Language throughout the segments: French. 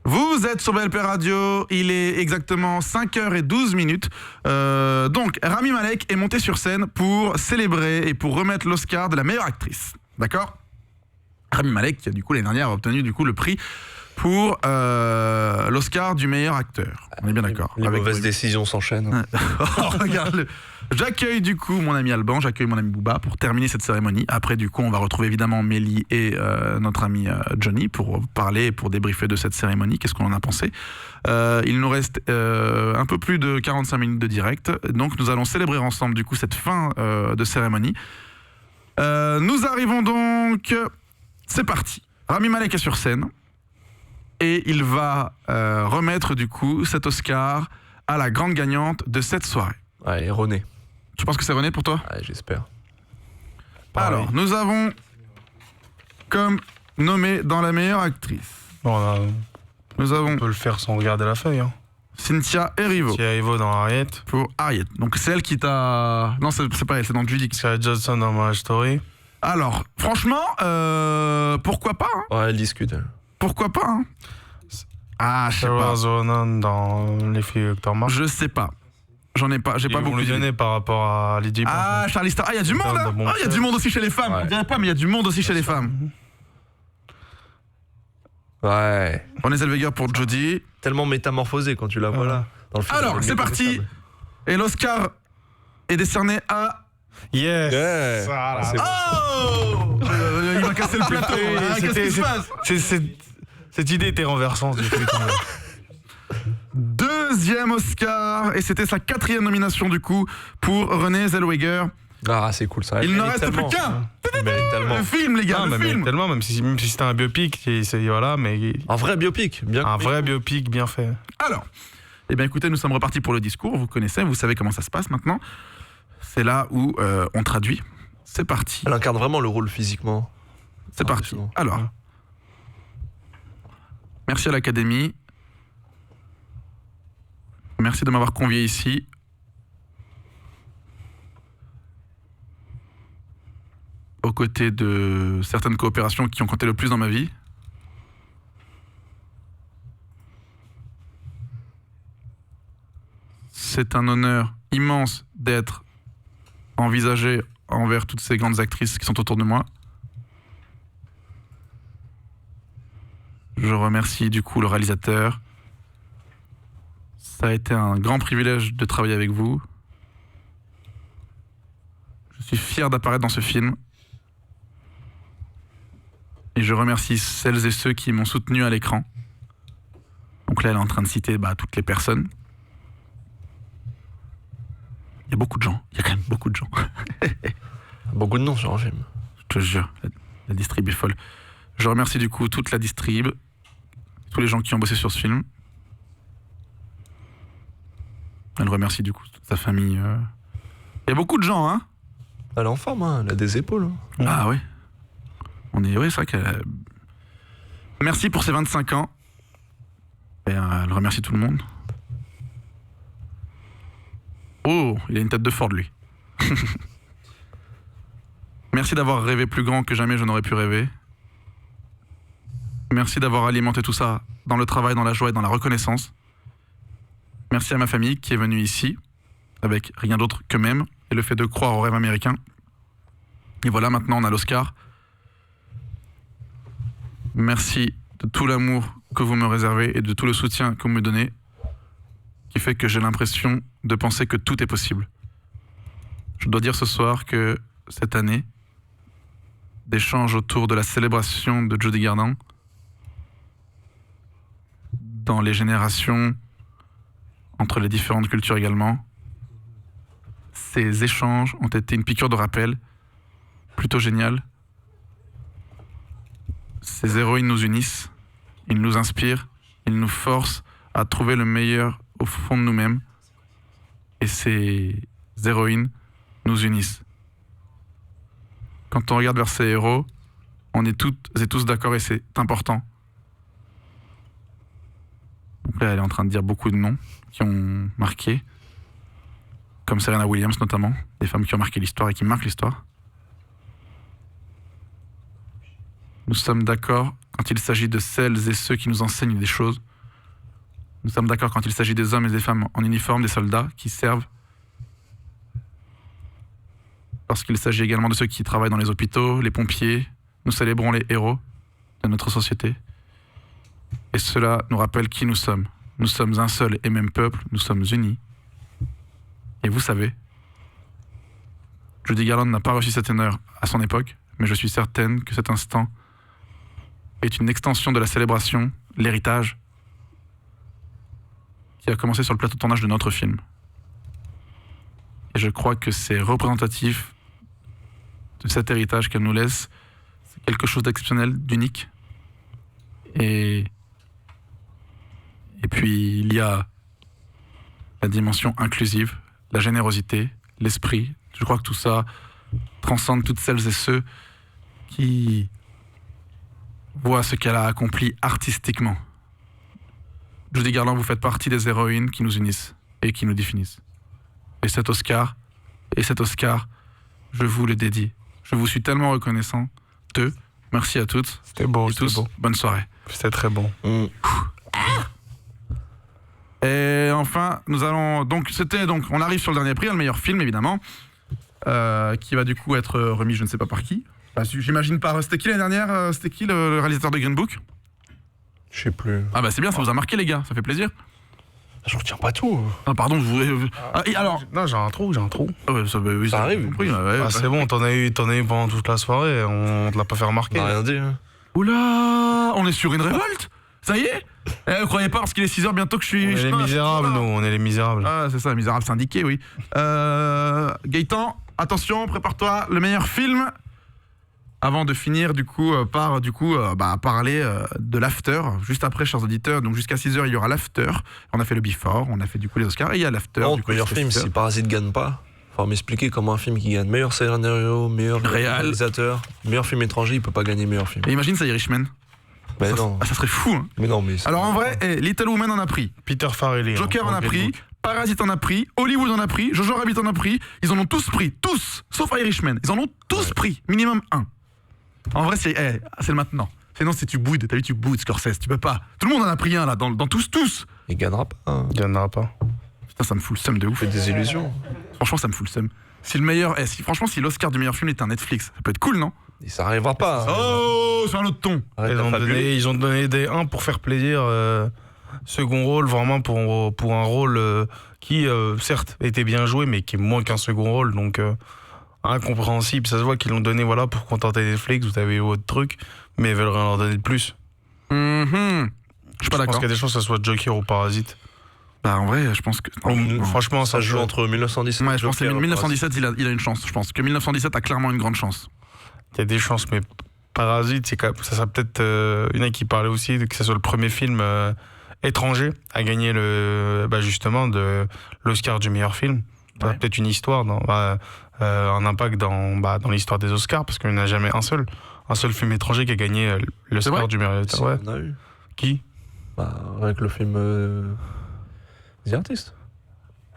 Vous êtes sur BLP Radio, il est exactement 5h12. Donc, Rami Malek est montée sur scène pour célébrer et pour remettre l'Oscar de la meilleure actrice. D'accord ? Rami Malek, qui a du coup l'année dernière obtenu du coup le prix pour l'Oscar du meilleur acteur. On est bien d'accord. Les mauvaises décisions s'enchaînent. Oh, regarde-le. J'accueille du coup mon ami Alban, j'accueille mon ami Booba pour terminer cette cérémonie. Après du coup on va retrouver évidemment Mélie et notre ami Johnny pour parler et pour débriefer de cette cérémonie. Qu'est-ce qu'on en a pensé ? Il nous reste un peu plus de 45 minutes de direct. Donc nous allons célébrer ensemble du coup cette fin de cérémonie. Nous arrivons donc... C'est parti. Rami Malek est sur scène et il va remettre du coup cet Oscar à la grande gagnante de cette soirée. Ouais, René. Tu penses que c'est René pour toi ? Ouais, j'espère. Alors, nous avons comme nommé dans la meilleure actrice. Bon, Nous avons on peut le faire sans regarder la feuille. Hein. Cynthia Erivo Thierry Erivo dans Harriet. pour Harriet. Donc c'est elle qui t'a... Non, c'est pas elle, c'est dans Judy. Sarah Johnson dans Marriage Story. Alors, franchement, pourquoi pas hein ? Ouais, elle discute. Elle. Pourquoi pas hein ? Ah, je sais Sarah pas. Zonan dans Les filles Hector March. Je sais pas. J'en ai pas, j'ai pas beaucoup lui d'idées. donner par rapport à Lydie. Ah, Charlie Star. Ah, il y a du monde, hein. Ah, il y a du monde aussi chez les femmes. Ouais. On dirait pas, mais il y a du monde aussi chez les femmes. Ouais. René Zellweger pour Jodie. Tellement métamorphosée quand tu la vois là. Dans le film, Alors, elle est c'est parti. méconnaissable. Et l'Oscar est décerné à... Yes. Yeah. Voilà. C'est bon. Oh il va casser le plateau. hein. Qu'est-ce qui se passe ? Cette idée était renversante. J'ai fait tomber. Deuxième Oscar. Et c'était sa 4e nomination du coup pour René Zellweger. Ah, c'est cool ça. Il Elle ne mérite reste plus tellement. qu'un. Elle mérite tellement. Le film, les gars, Ah, le mais film. tellement, même si c'était un biopic, voilà, mais Un vrai biopic. Bien un vrai biopic bien fait. Alors, eh bien écoutez, nous sommes repartis pour le discours. Vous connaissez, vous savez comment ça se passe maintenant. C'est là où on traduit. C'est parti. Elle incarne vraiment le rôle physiquement. C'est parti. Impressionnant. Alors, merci à l'Académie. Merci de m'avoir convié ici. Aux côtés de certaines coopérations qui ont compté le plus dans ma vie. C'est un honneur immense d'être envisagé envers toutes ces grandes actrices qui sont autour de moi. Je remercie du coup le réalisateur. Ça a été un grand privilège de travailler avec vous. Je suis fier d'apparaître dans ce film. Et je remercie celles et ceux qui m'ont soutenu à l'écran. Donc là, elle est en train de citer toutes les personnes. Il y a beaucoup de gens. Il y a quand même beaucoup de gens. Beaucoup de noms sur un film. Je te jure, la distrib est folle. Je remercie du coup toute la distrib, tous les gens qui ont bossé sur ce film. Elle remercie du coup toute sa famille. Il y a beaucoup de gens, hein. Elle est en forme, hein. Elle a des épaules. Hein. Ah ouais. Oui, c'est vrai qu'elle... Merci pour ses 25 ans. Et elle remercie tout le monde. Oh, il a une tête de Ford, lui. Merci d'avoir rêvé plus grand que jamais je n'aurais pu rêver. Merci d'avoir alimenté tout ça dans le travail, dans la joie et dans la reconnaissance. Merci à ma famille qui est venue ici, avec rien d'autre qu'eux-mêmes, et le fait de croire au rêve américain. Et voilà, maintenant on a l'Oscar. Merci de tout l'amour que vous me réservez et de tout le soutien que vous me donnez, qui fait que j'ai l'impression de penser que tout est possible. Je dois dire ce soir que cette année, d'échanges autour de la célébration de Jodie Gardin, dans les générations, entre les différentes cultures également, ces échanges ont été une piqûre de rappel plutôt géniale. Ces héroïnes nous unissent, ils nous inspirent, ils nous forcent à trouver le meilleur au fond de nous-mêmes. Et ces héroïnes nous unissent. Quand on regarde vers ces héros, on est toutes et tous d'accord et c'est important. Donc là, elle est en train de dire beaucoup de noms qui ont marqué, comme Serena Williams notamment, des femmes qui ont marqué l'histoire et qui marquent l'histoire. Nous sommes d'accord quand il s'agit de celles et ceux qui nous enseignent des choses Nous sommes d'accord quand il s'agit des hommes et des femmes en uniforme, des soldats qui servent. Lorsqu'il s'agit également de ceux qui travaillent dans les hôpitaux, les pompiers, nous célébrons les héros de notre société. Et cela nous rappelle qui nous sommes. Nous sommes un seul et même peuple, nous sommes unis. Et vous savez, Judy Garland n'a pas reçu cet honneur à son époque, mais je suis certaine que cet instant est une extension de la célébration, l'héritage, qui a commencé sur le plateau de tournage de notre film. Et je crois que c'est représentatif de cet héritage qu'elle nous laisse. C'est quelque chose d'exceptionnel, d'unique. Et puis, il y a la dimension inclusive, la générosité, l'esprit. Je crois que tout ça transcende toutes celles et ceux qui voient ce qu'elle a accompli artistiquement. Judy Garland, vous faites partie des héroïnes qui nous unissent et qui nous définissent. Et cet Oscar, je vous le dédie. Je vous suis tellement reconnaissant. Merci à toutes C'était beau, et c'était tous. beau. Bonne soirée. C'était très bon. Et enfin, on arrive sur le dernier prix, le meilleur film évidemment, qui va du coup être remis, je ne sais pas par qui. Enfin, j'imagine par. C'était qui l'année dernière C'était qui le réalisateur de Green Book? Je sais plus. Ah bah c'est bien, ça vous a marqué les gars, ça fait plaisir. Je retiens pas tout. Ah pardon, et alors Non, j'ai un trou. Ah ouais, oui, Ça arrive. compris, ouais. Ah, c'est bon, t'en as eu pendant toute la soirée, on te l'a pas fait On remarquer. n'a rien dit. Hein. Oula, on est sur une révolte. Ça y est. Vous croyez pas parce qu'il est 6h bientôt que je suis. On est les misérables, nous, on est les misérables. Ah c'est ça, les misérables syndiqués, oui. Gaëtan, attention, prépare-toi, le meilleur film. Avant de finir par parler de l'after, juste après, chers auditeurs, donc jusqu'à 6h il y aura l'after, on a fait le before, on a fait du coup les Oscars, et il y a l'after. Non, du coup, meilleur jusqu'à film, 6 heures. si Parasite gagne pas, faut m'expliquer comment un film qui gagne meilleur scénario, meilleur réalisateur, meilleur film étranger, il peut pas gagner meilleur film. Et imagine ça, Irishman. Mais ça, non. ça serait fou. Hein. Mais non, mais. Alors en vrai, Little Women en a pris, Peter Farrelly. Joker en a pris, Parasite en a pris, Hollywood en a pris, Jojo Rabbit en a pris, ils en ont tous pris, tous, sauf Irishman, ils en ont tous pris, minimum un. En vrai, c'est le maintenant. Sinon, si tu boudes, t'as vu, tu boudes Scorsese, tu peux pas. Tout le monde en a pris un là, dans tous. Il gagnera pas. Hein. Il y en aura pas. Putain, ça me fout le seum de ouf. Fait des illusions. Franchement, ça me fout le seum. Si le meilleur, franchement, si l'Oscar du meilleur film était un Netflix, ça peut être cool, non? Et ça arrivera pas. Hein. Oh, c'est un autre ton. Arrête de fabuler. Ils ont donné des 1 pour faire plaisir. Second rôle, vraiment pour un rôle qui, certes, était bien joué, mais qui est moins qu'un second rôle. Donc, incompréhensible. Ça se voit qu'ils l'ont donné pour contenter Netflix. Vous avez votre truc, mais ils veulent rien leur donner de plus. Je suis pas Je pense d'accord. qu'il y a des chances que ça soit Joker ou Parasite. Bah, en vrai, je pense que. Franchement, Ça joue entre 1917 Ouais, je pense que Joker, 1917, il a une chance. Je pense que 1917 a clairement une grande chance. il y a des chances, mais Parasite, c'est ça sera peut-être. Il y en a qui parlaient aussi que ce soit le premier film étranger à gagner justement l'Oscar du meilleur film. Ça a Ouais. peut-être une histoire, un impact dans l'histoire des Oscars, parce qu'il n'y en a jamais un seul film étranger qui a gagné C'est l'Oscar vrai du meilleur. Si, Ouais. on a eu. Qui? Avec le film The Artist.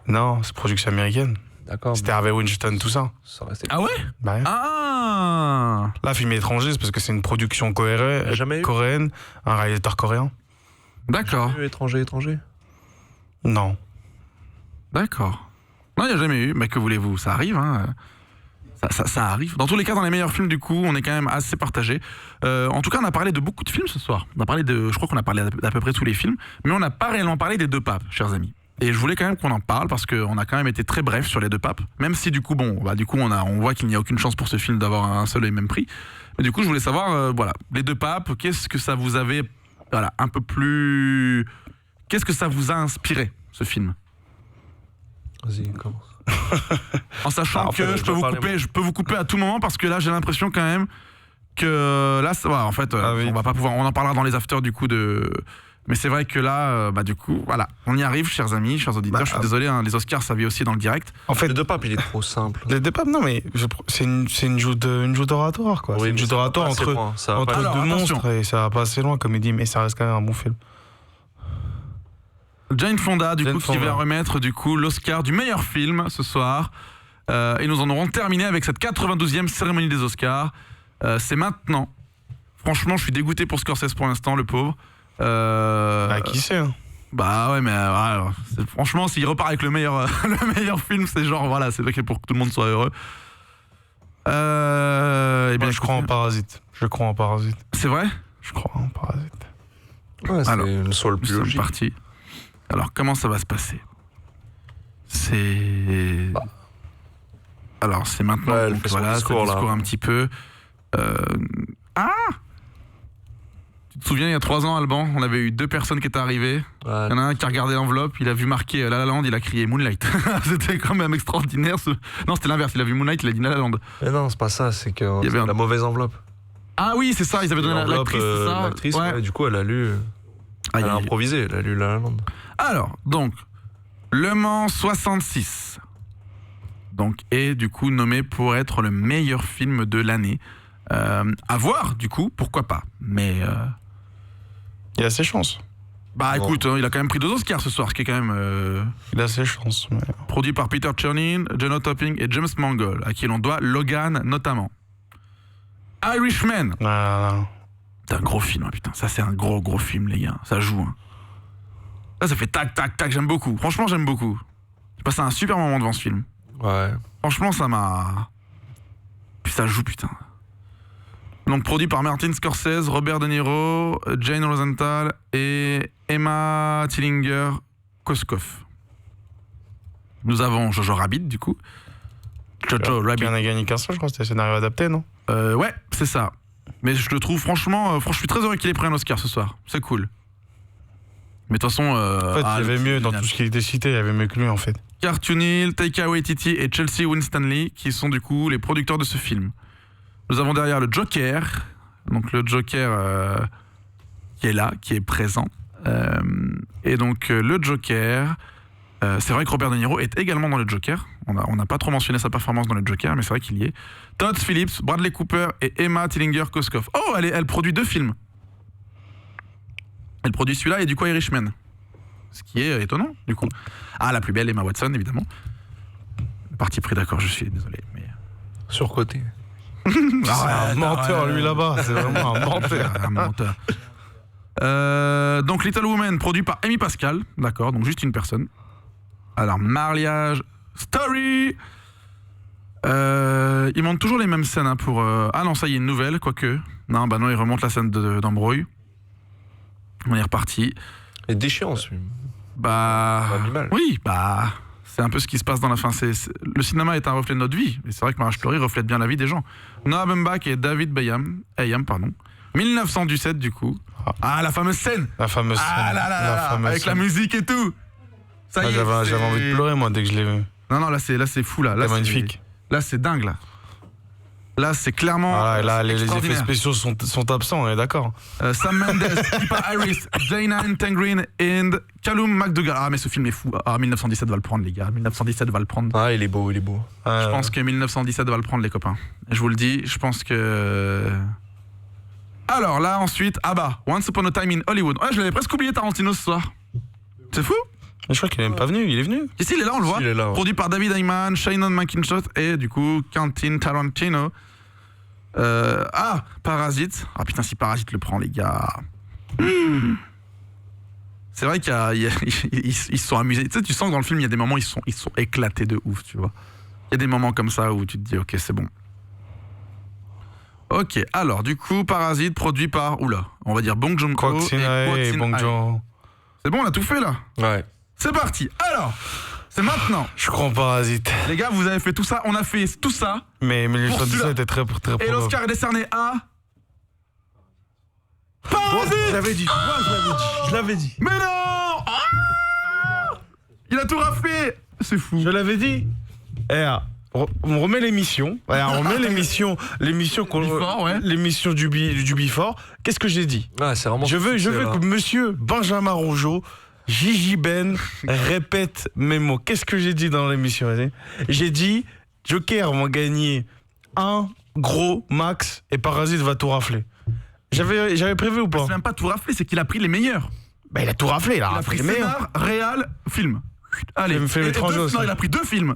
Non, c'est production américaine. D'accord. C'était Harvey Weinstein, tout ça. Ça restait. Ah ouais? Bah, ouais. Ah Là, film étranger, c'est parce que c'est une production Il y a jamais eu. coréenne, un réalisateur coréen. D'accord, Étranger. Non. d'accord. Non, il n'y a jamais eu. Mais que voulez-vous? Ça arrive, hein. Ça arrive. Dans tous les cas, dans les meilleurs films, du coup, on est quand même assez partagé. En tout cas, on a parlé de beaucoup de films ce soir. Je crois qu'on a parlé d'à peu près tous les films, mais on n'a pas réellement parlé des deux papes, chers amis. Et je voulais quand même qu'on en parle parce qu'on a quand même été très bref sur les deux papes, même si du coup, on voit qu'il n'y a aucune chance pour ce film d'avoir un seul et même prix. Mais du coup, je voulais savoir, les deux papes, qu'est-ce que ça vous avait, un peu plus, qu'est-ce que ça vous a inspiré, ce film? Vas-y, commence. En sachant que je peux vous couper à tout moment parce que là j'ai l'impression quand même que là en fait on va pas pouvoir, on en parlera dans les afters du coup mais c'est vrai que là du coup voilà, on y arrive chers amis, chers auditeurs, je suis désolé hein, les Oscars ça vient aussi dans le direct. En fait, Le deux papes, il est trop simple. les deux papes, non, mais c'est une joute d'oratoire, quoi. Oui, c'est une mais joute ça va d'oratoire pas assez entre loin, ça va pas deux assez loin. monstres Attention. et ça va pas assez loin, comme il dit, mais ça reste quand même un bon film. Jane Fonda du Jane coup qui Fonda. va remettre du coup l'Oscar du meilleur film ce soir et nous en aurons terminé avec cette 92e cérémonie des Oscars. C'est maintenant. Franchement je suis dégoûté pour Scorsese pour l'instant, le pauvre. Qui sait, hein. Bah ouais, mais voilà, franchement, s'il repart avec le meilleur, le meilleur film, c'est genre, voilà, c'est vrai que pour que tout le monde soit heureux. Eh bien, Moi, je crois en Parasite. C'est vrai? Je crois en Parasite. Ouais, c'est Alors, le soit le Nous plus sommes logique. partis. Alors, comment ça va se passer? C'est... Alors, c'est maintenant, Ouais, elle donc fait son voilà, c'est discours, le là. discours un petit peu. Ah! Tu te souviens, il y a 3 ans, Alban, on avait eu 2 personnes qui étaient arrivées. Ouais. Il y en a un qui a regardé l'enveloppe, il a vu marqué La La Land, il a crié Moonlight. C'était quand même extraordinaire. Non, c'était l'inverse, il a vu Moonlight, il a dit La La Land. Mais non, c'est pas ça, c'est que Il y avait c'est la mauvaise enveloppe. Ah oui, c'est ça, ils avaient donné L'enveloppe, l'actrice, c'est ça? l'actrice, Ouais. ouais, du coup, elle a lu. Aïe, Elle a aïe. improvisé, elle a lu La La Land. Alors, donc, Le Mans 66. Donc, est du coup nommé pour être le meilleur film de l'année. À voir, du coup, pourquoi pas. Mais, Il a ses chances. bah Bon. écoute, il a quand même pris 2 Oscars ce soir, ce qui est quand même Il a ses chances. Mais... produit par Peter Chernin, Jonah Topping et James Mangold, à qui l'on doit Logan notamment. Irishman. Ah, C'est un gros film, hein, putain. Ça, c'est un gros film, les gars. Ça joue. Hein. Là, ça fait tac, tac, tac. J'aime beaucoup. Franchement, j'aime beaucoup. J'ai passé un super moment devant ce film. Ouais. Franchement, ça m'a... Puis ça joue, putain. Donc, produit par Martin Scorsese, Robert De Niro, Jane Rosenthal et Emma Tillinger-Koskov. Nous avons Jojo Rabbit, du coup. Jojo Qui Rabbit. en a gagné qu'un seul, je crois, c'était scénario adapté, non? Ouais, c'est ça. Mais je le trouve franchement, je suis très heureux qu'il ait pris un Oscar ce soir. C'est cool. Mais de toute façon, En fait, il y avait mieux dans génial. tout ce qui était cité, il y avait mieux que lui, en fait. Cartoon Hill, Taika Waititi et Chelsea Winstanley qui sont du coup les producteurs de ce film. Nous avons derrière le Joker, donc le Joker qui est là, qui est présent. Et donc le Joker, c'est vrai que Robert De Niro est également dans le Joker. On n'a pas trop mentionné sa performance dans le Joker, mais c'est vrai qu'il y est. Todd Phillips, Bradley Cooper et Emma Tillinger-Koskov. Oh, elle produit 2 films. Elle produit celui-là et du coup Irishman. Ce qui est étonnant, du coup. Ah, la plus belle, Emma Watson, évidemment. Le parti pris, d'accord, je suis désolé. Mais... Surcoté. C'est un menteur, lui, là-bas. C'est vraiment un menteur. Un menteur. Donc Little Woman, produit par Amy Pascal. D'accord, donc juste une personne. Alors, Mariage Story. Il monte toujours les mêmes scènes hein, pour... Ah non, ça y est, une nouvelle, quoique. Non, bah non, il remonte la scène d'embrouille. On est reparti. Et déchirant, ce film. Bah... Pas du mal. Oui, bah... C'est un peu ce qui se passe dans la fin. Le cinéma est un reflet de notre vie. Et c'est vrai que Marriage Story reflète bien la vie des gens. Noah Baumbach et David Bayham, 1917 du coup. Ah, la fameuse scène. La fameuse scène. Ah là là là, La là, fameuse avec la scène. musique et tout. Ça y est. J'avais c'est- envie de pleurer, moi, dès que je l'ai vu. Non, là c'est fou là. Là, C'est magnifique. Là c'est dingue là. Là c'est clairement. Voilà, et là, les effets extraordinaire. spéciaux sont absents, on est d'accord. Sam Mendes, Pippa Harris, Jaina Green et Callum McDougall. Ah mais ce film est fou. Ah 1917 va le prendre les gars. 1917 va le prendre. Ah, il est beau, il est beau. Je pense que 1917 va le prendre les copains. Je vous le dis, je pense que... Alors là ensuite, ah bah, Once Upon a Time in Hollywood. Ouais, je l'avais presque oublié Tarantino ce soir. C'est fou. Mais je crois qu'il est même pas venu, il est venu. Ici il est là, on le voit. Il est là, ouais. Produit par David Ayman, Shannon McIntosh et du coup Quentin Tarantino. Parasite. Ah putain, si Parasite le prend les gars. C'est vrai ils se sont amusés. Tu sais, tu sens que dans le film, il y a des moments, ils sont éclatés de ouf, tu vois. Il y a des moments comme ça où tu te dis, ok, c'est bon. Ok, alors, du coup, Parasite, produit par, oula, on va dire Bong Joon-ho Kwak Sin-ae et Bong Joon-ho. C'est bon, on a tout fait, là. Ouais. C'est parti. Alors, c'est maintenant. Je crois en Parasite. Les gars, vous avez fait tout ça, on a fait tout ça. Mais Pour 1817 celui-là. était très Et probable. l'Oscar est décerné à... Parasite. Je l'avais dit, je l'avais dit. Mais non. Il a tout raflé. C'est fou. Je l'avais dit. On remet l'émission. On remet l'émission qu'on Before, ouais. l'émission du Before. Qu'est-ce que j'ai dit? Ah, c'est vraiment. Je veux succès, là. que monsieur Benjamin Rougeau, Gigi Ben répète mes mots. Qu'est-ce que j'ai dit dans l'émission? J'ai dit Joker vont gagner un gros max et Parasite va tout rafler. J'avais prévu ou pas? C'est même pas tout raflé, c'est qu'il a pris les meilleurs. Bah il a tout raflé là. Il a pris scénar, réal, film. Allez, Film et étranger deux- aussi. non, il a pris 2 films.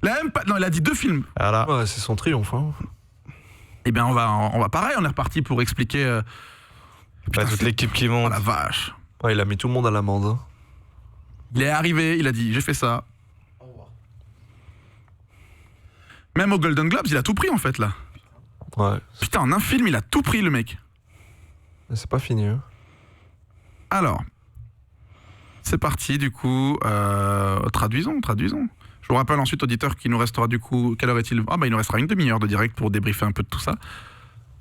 Il a dit 2 films. Voilà. Ouais, c'est son triomphe. Hein. Eh bien, on va pareil, on est reparti pour expliquer. Bah, toute l'équipe qui monte. Oh la vache. Ouais, il a mis tout le monde à l'amende. Hein. Il est arrivé, il a dit j'ai fait ça. Même au Golden Globes, il a tout pris en fait là. Ouais. Putain, en un film, il a tout pris le mec. C'est pas fini. Hein. Alors, c'est parti du coup. Traduisons. Je vous rappelle ensuite, auditeur, qu'il nous restera du coup. Quelle heure est-il ? Ah bah il nous restera une demi-heure de direct pour débriefer un peu de tout ça.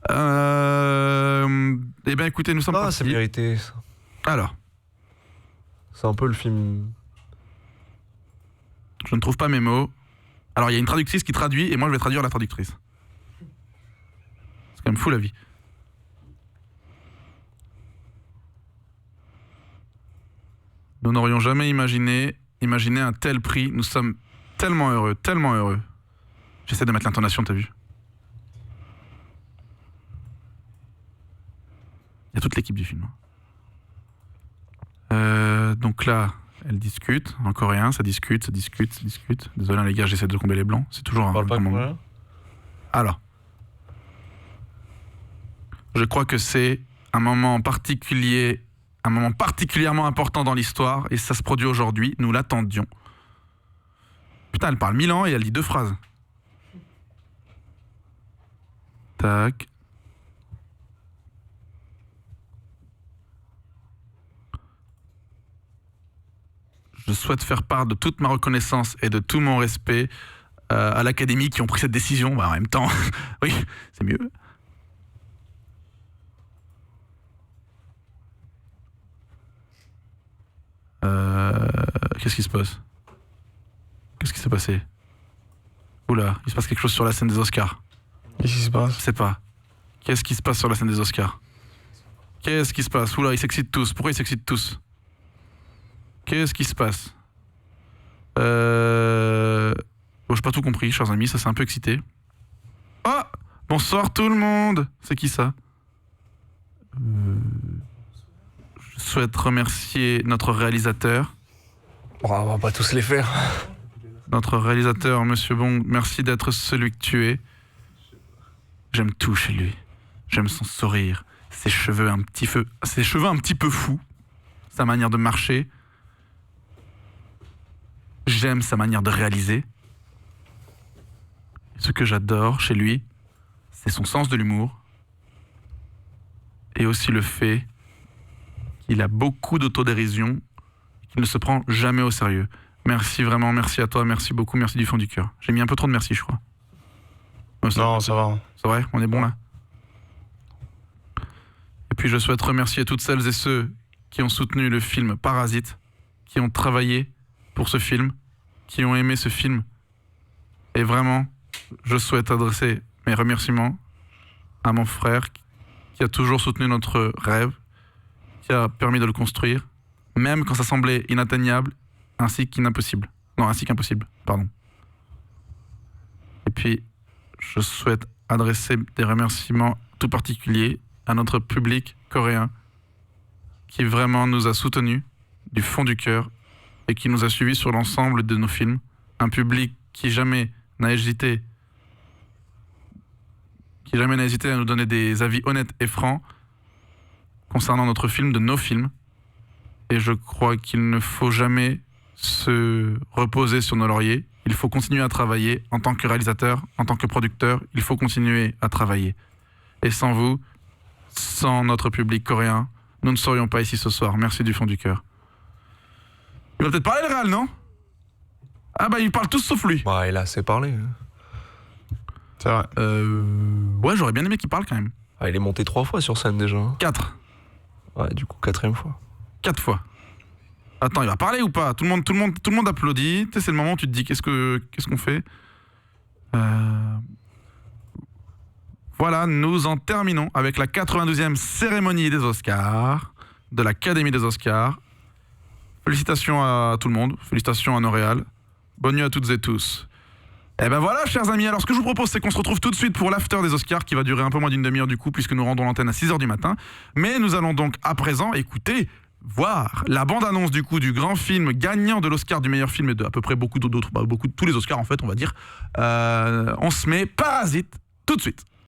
Eh bien écoutez, nous sommes partis. C'est mérité. Ça. Alors, c'est un peu le film. je ne trouve pas mes mots. Alors il y a une traductrice qui traduit et moi je vais traduire la traductrice. C'est quand même fou la vie. Nous n'aurions jamais imaginé un tel prix. Nous sommes tellement heureux, tellement heureux. J'essaie de mettre l'intonation, t'as vu ? Il y a toute l'équipe du film. Donc là, elle discute en coréen, ça discute. Désolé les gars, j'essaie de combler les blancs. C'est toujours un moment. Alors, je crois que c'est un moment particulier, un moment particulièrement important dans l'histoire, et ça se produit aujourd'hui. Nous l'attendions. Putain, elle parle 1000 ans et elle dit 2 phrases. Tac. Je souhaite faire part de toute ma reconnaissance et de tout mon respect à l'Académie qui ont pris cette décision. Bah, en même temps, oui, c'est mieux. Qu'est-ce qui se passe ? Qu'est-ce qui s'est passé ? Oula, il se passe quelque chose sur la scène des Oscars. Qu'est-ce qui se passe ? Je sais pas. Qu'est-ce qui se passe sur la scène des Oscars ? Qu'est-ce qui se passe ? Oula, ils s'excitent tous. Pourquoi ils s'excitent tous ? Qu'est-ce qui se passe ? Bon, j'ai pas tout compris, chers amis, ça s'est un peu excité. Oh ! Bonsoir tout le monde ! C'est qui ça ? Je souhaite remercier notre réalisateur. Oh, on va pas tous les faire. Notre réalisateur, Monsieur Bong, merci d'être celui que tu es. J'aime tout chez lui. J'aime son sourire, ses cheveux un petit peu fous, sa manière de marcher. J'aime sa manière de réaliser. Ce que j'adore chez lui, c'est son sens de l'humour et aussi le fait qu'il a beaucoup d'autodérision, qu'il ne se prend jamais au sérieux. Merci vraiment, merci à toi, merci beaucoup, merci du fond du cœur. J'ai mis un peu trop de merci, je crois. Non, ça va. C'est vrai, on est bon là. Et puis je souhaite remercier toutes celles et ceux qui ont soutenu le film Parasite, qui ont travaillé pour ce film, qui ont aimé ce film. Et vraiment, je souhaite adresser mes remerciements à mon frère qui a toujours soutenu notre rêve, qui a permis de le construire, même quand ça semblait inatteignable, ainsi qu'impossible. Et puis, je souhaite adresser des remerciements tout particuliers à notre public coréen qui vraiment nous a soutenus du fond du cœur et qui nous a suivis sur l'ensemble de nos films. Un public qui jamais n'a hésité à nous donner des avis honnêtes et francs concernant notre film, de nos films. Et je crois qu'il ne faut jamais se reposer sur nos lauriers. Il faut continuer à travailler en tant que réalisateur, en tant que producteur. Il faut continuer à travailler. Et sans vous, sans notre public coréen, nous ne serions pas ici ce soir. Merci du fond du cœur. Il va peut-être parler le réal, non ? Ah bah ils parlent tous sauf lui. Bah il a assez parlé. Hein. C'est vrai. Ouais, j'aurais bien aimé qu'il parle quand même. Ah, il est monté 3 fois sur scène déjà. 4. Ouais, du coup 4e fois. 4 fois. Attends, il va parler ou pas ? Tout le monde applaudit. Tu sais, c'est le moment où tu te dis qu'est-ce qu'on fait ? Voilà, nous en terminons avec la 92e cérémonie des Oscars, de l'Académie des Oscars. Félicitations à tout le monde, félicitations à nos réals. Bonne nuit à toutes et tous. Et ben voilà, chers amis, alors ce que je vous propose, c'est qu'on se retrouve tout de suite pour l'after des Oscars, qui va durer un peu moins d'une demi-heure du coup, puisque nous rendons l'antenne à 6h du matin. Mais nous allons donc à présent écouter, voir la bande-annonce du coup du grand film gagnant de l'Oscar du meilleur film et de à peu près beaucoup d'autres, beaucoup de tous les Oscars en fait, on va dire. On se met Parasite tout de suite.